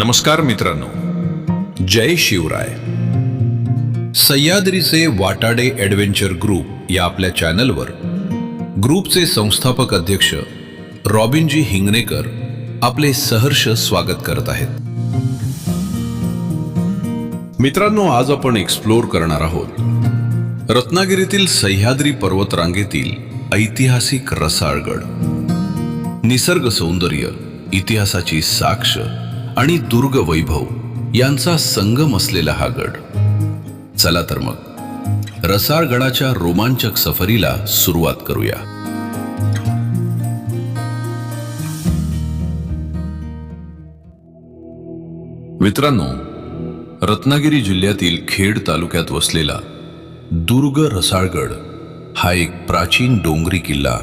नमस्कार मित्रांनो, जय Shivray. सह्याद्रीचे Watade adventure group या आपल्या चॅनलवर ग्रुपचे संस्थापक अध्यक्ष रॉबिनजी हिंगणेकर आपले सहर्ष स्वागत करत आहेत. मित्रांनो, आज आपण एक्सप्लोर करणार आहोत रत्नागिरीतील सह्याद्री पर्वतरांगेतील ऐतिहासिक रसाळगड. निसर्ग सौंदर्य, इतिहासाची साक्ष आणि दुर्ग वैभव यांचा संगम असलेला हा गड. चला तर मग रसाळगडाच्या रोमांचक सफरीला सुरुवात करूया. मित्रांनो, रत्नागिरी जिल्ह्यातील खेड तालुक्यात वसलेला दुर्ग रसाळगड हा एक प्राचीन डोंगरी किल्ला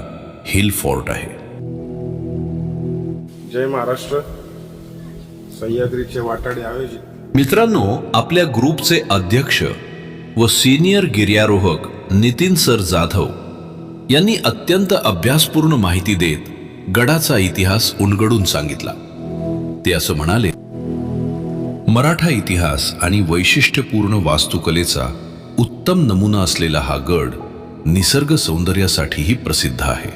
हिल फोर्ट आहे. जय महाराष्ट्र. सह्याद्रीचे वाटाडे आयोजित. मित्रांनो, आपल्या ग्रुपचे अध्यक्ष व सिनियर गिर्यारोहक नितीन सर जाधव यांनी अत्यंत अभ्यासपूर्ण माहिती देत गडाचा इतिहास उलगडून सांगितला. ते असं म्हणाले, मराठा इतिहास आणि वैशिष्ट्यपूर्ण वास्तुकलेचा उत्तम नमुना असलेला हा गड निसर्ग सौंदर्यासाठीही प्रसिद्ध आहे.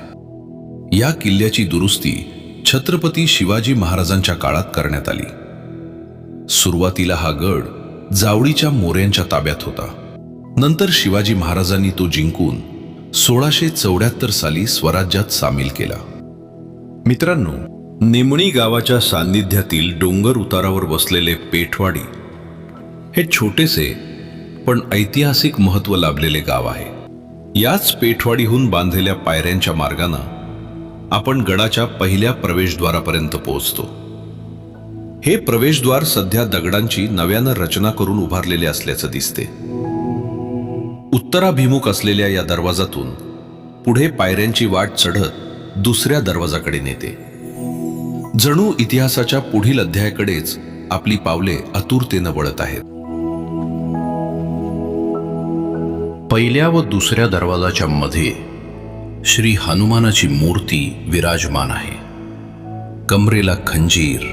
या किल्ल्याची दुरुस्ती छत्रपती शिवाजी महाराजांच्या काळात करण्यात आली. सुरुवातीला हा गड जावळीच्या मोऱ्यांच्या ताब्यात होता. नंतर शिवाजी महाराजांनी तो जिंकून 1674 साली स्वराज्यात सामील केला. मित्रांनो, निमणी गावाच्या सान्निध्यातील डोंगर उतारावर बसलेले पेठवाडी हे छोटेसे पण ऐतिहासिक महत्त्व लाभलेले गाव आहे. याच पेठवाडीहून बांधलेल्या पायऱ्यांच्या मार्गाने आपण गडाच्या पहिल्या प्रवेशद्वारापर्यंत पोहोचतो. हे प्रवेशद्वार सध्या दगडांची नव्यानं रचना करून उभारलेले असल्याचं दिसते. उत्तराभिमुख असलेल्या या दरवाजातून पुढे पायऱ्यांची वाट चढत दुसऱ्या दरवाजाकडे नेते. जणू इतिहासाच्या पुढील अध्यायाकडेच आपली पावले आतुरतेनं वळत आहेत. पहिल्या व दुसऱ्या दरवाजाच्या मध्ये श्री हनुमानाची मूर्ती विराजमान आहे. कमरेला खंजीर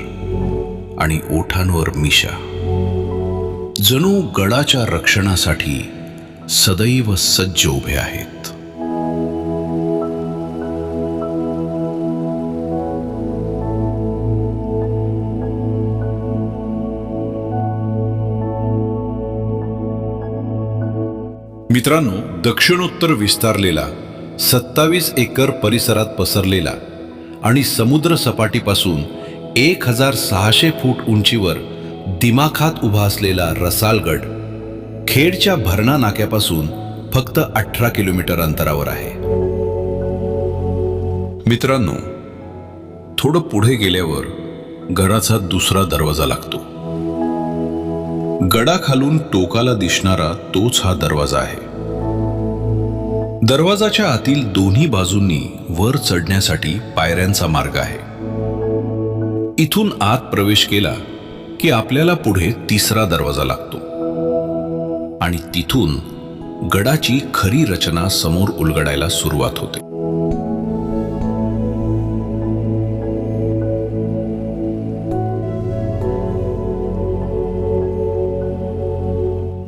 आणि ओठांवर मिशा. जणू गडाच्या रक्षणासाठी सदैव सज्ज उभे आहेत. मित्रांनो, दक्षिणोत्तर विस्तारलेला 27 एकर परिसरात पसरलेला आणि समुद्र सपाटीपासून 1600 फूट उंचीवर दिमाखात उभा असलेला रसाळगड खेडच्या भरणा नाक्यापासून फक्त 18 किलोमीटर अंतरावर आहे. मित्रांनो, थोडं पुढे गेल्यावर गडाचा दुसरा दरवाजा लागतो. गडाखालून टोकाला दिसणारा तोच हा दरवाजा आहे. दरवाजाच्या आतील दोन्ही बाजूंनी वर चढण्यासाठी पायऱ्यांचा मार्ग आहे. इथून आत प्रवेश केला की आपल्याला पुढे तिसरा दरवाजा लागतो आणि तिथून गडाची खरी रचना समोर उलगडायला सुरुवात होते.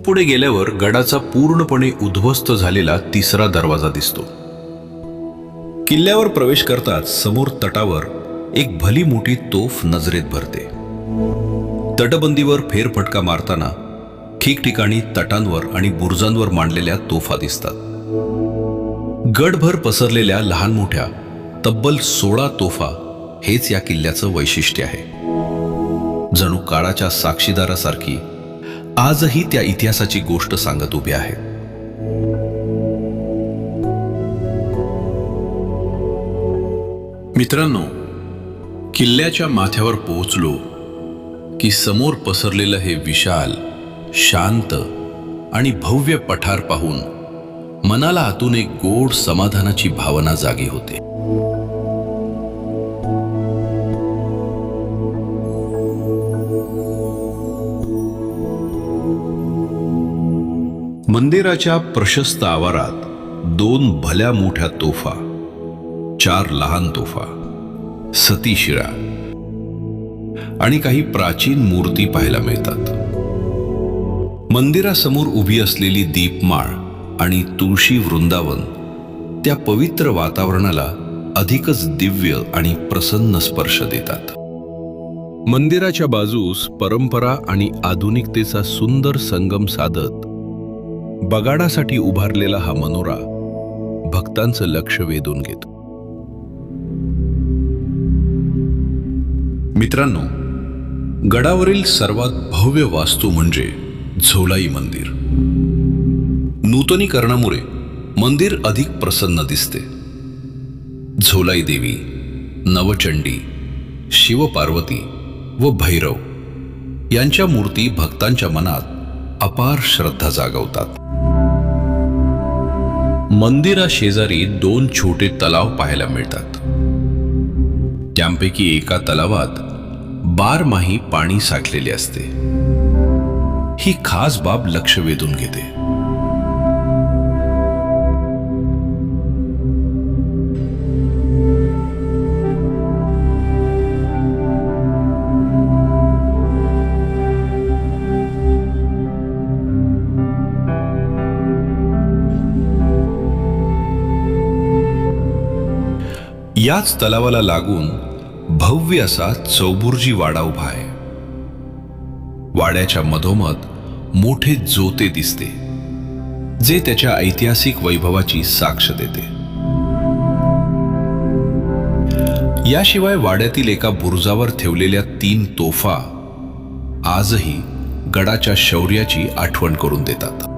पुढे गेल्यावर गडाचा पूर्णपणे उद्ध्वस्त झालेला तिसरा दरवाजा दिसतो. किल्ल्यावर प्रवेश करताच समोर तटावर एक भली मोठी तोफ नजरेत भरते. तटबंदीवर फेरफटका मारताना ठिकठिकाणी तटांवर आणि बुरुजांवर मांडलेल्या तोफा दिसतात. गडभर पसरलेल्या लहान मोठ्या तब्बल 16 तोफा हेच या किल्ल्याचं वैशिष्ट्य आहे. जणू काळाच्या साक्षीदारासारखी आजही त्या इतिहासाची गोष्ट सांगत उभे आहेत. मित्रांनो, किल्ल्याच्या माथ्यावर पोहोचलो की समोर पसरलेलं हे विशाल, शांत आणि भव्य पठार पाहून मनाला आतून एक गोड समाधानाची भावना जागी होते. मंदिराच्या प्रशस्त आवारात 2 भल्या मोठ्या तोफा, 4 लहान तोफा, सतीशिळा आणि काही प्राचीन मूर्ती पाहायला मिळतात. मंदिरासमोर उभी असलेली दीपमाळ आणि तुळशी वृंदावन त्या पवित्र वातावरणाला अधिकच दिव्य आणि प्रसन्न स्पर्श देतात. मंदिराच्या बाजूस परंपरा आणि आधुनिकतेचा सुंदर संगम साधत बगाडासाठी उभारलेला हा मनोरा भक्तांचं लक्ष वेधून घेतो. मित्रांनो, गडावरील सर्वात भव्य वास्तू म्हणजे झोलाई मंदिर. नूतनीकरणामुळे मंदिर अधिक प्रसन्न दिसते. झोलाई देवी, नवचंडी, शिवपार्वती व भैरव यांच्या मूर्ती भक्तांच्या मनात अपार श्रद्धा जागवतात. मंदिराशेजारी 2 छोटे तलाव पाहायला मिळतात. त्यांपैकी एका तलावात बारमाही पाणी साठलेले असते. ही खास बाब लक्ष वेधून घेते. याच तलावाला लागून भव्य असा चौबुर्जी वाडा उभा आहे. वाड्याच्या मधोमध मोठे जोते दिसते, जे त्याच्या ऐतिहासिक वैभवाची साक्ष देते. याशिवाय वाड्यातील एका बुरुजावर ठेवलेल्या 3 तोफा आजही गडाच्या शौर्याची आठवण करून देतात.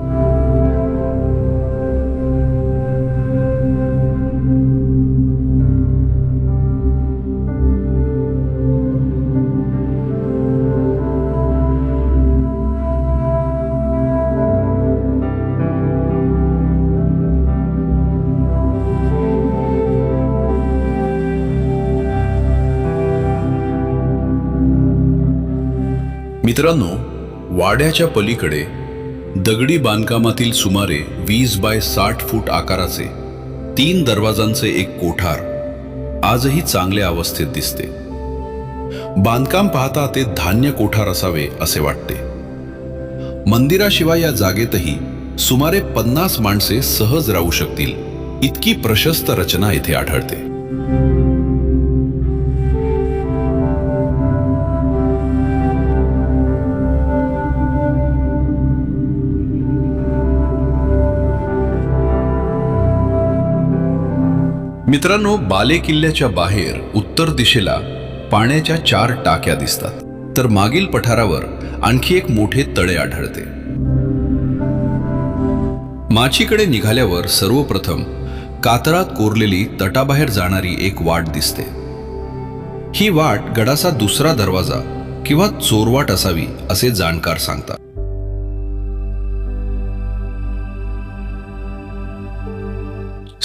मित्रांनो, वाड्याच्या पलीकडे दगडी बांधकामातील सुमारे 20 बाय 60 फूट आकाराचे 3 दरवाजांचे एक कोठार आजही चांगल्या अवस्थेत दिसते. बांधकाम पाहता ते धान्य कोठार असावे असे वाटते. मंदिराशिवाय या जागेतही सुमारे 50 माणसे सहज राहू शकतील इतकी प्रशस्त रचना येथे आढळते. मित्रांनो, बाले किल्ल्याच्या बाहेर उत्तर दिशेला पाण्याच्या 4 टाक्या दिसतात, तर मागील पठारावर आणखी एक मोठे तळे आढळते. माचीकडे निघाल्यावर सर्वप्रथम कातळात कोरलेली तटाबाहेर जाणारी एक वाट दिसते. ही वाट गडाचा दुसरा दरवाजा किंवा चोरवाट असावी असे जाणकार सांगतात.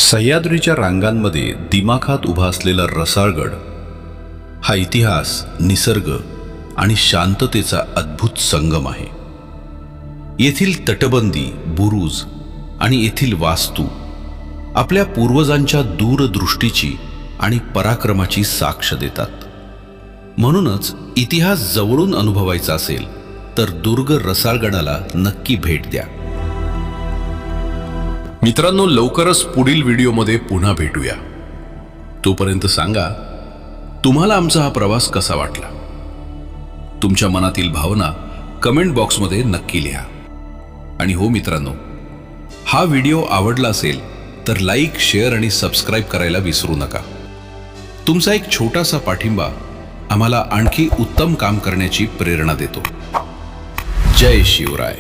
सह्याद्रीच्या रांगांमध्ये दिमाखात उभा असलेला रसाळगड हा इतिहास, निसर्ग आणि शांततेचा अद्भुत संगम आहे. येथील तटबंदी, बुरुज आणि येथील वास्तू आपल्या पूर्वजांच्या दूरदृष्टीची आणि पराक्रमाची साक्ष देतात. म्हणूनच इतिहास जवळून अनुभवायचा असेल तर दुर्ग रसाळगडाला नक्की भेट द्या. मित्रांनो, लवकरच पुढील व्हिडिओमध्ये पुन्हा भेटूया. तोपर्यंत सांगा, तुम्हाला आमचा हा प्रवास कसा वाटला? तुमच्या मनातील भावना कमेंट बॉक्समध्ये नक्की लिहा. आणि हो मित्रांनो, हा व्हिडिओ आवडला असेल तर लाईक, शेअर आणि सबस्क्राईब करायला विसरू नका. तुमचा एक छोटासा पाठिंबा आम्हाला आणखी उत्तम काम करण्याची प्रेरणा देतो. जय शिवराय.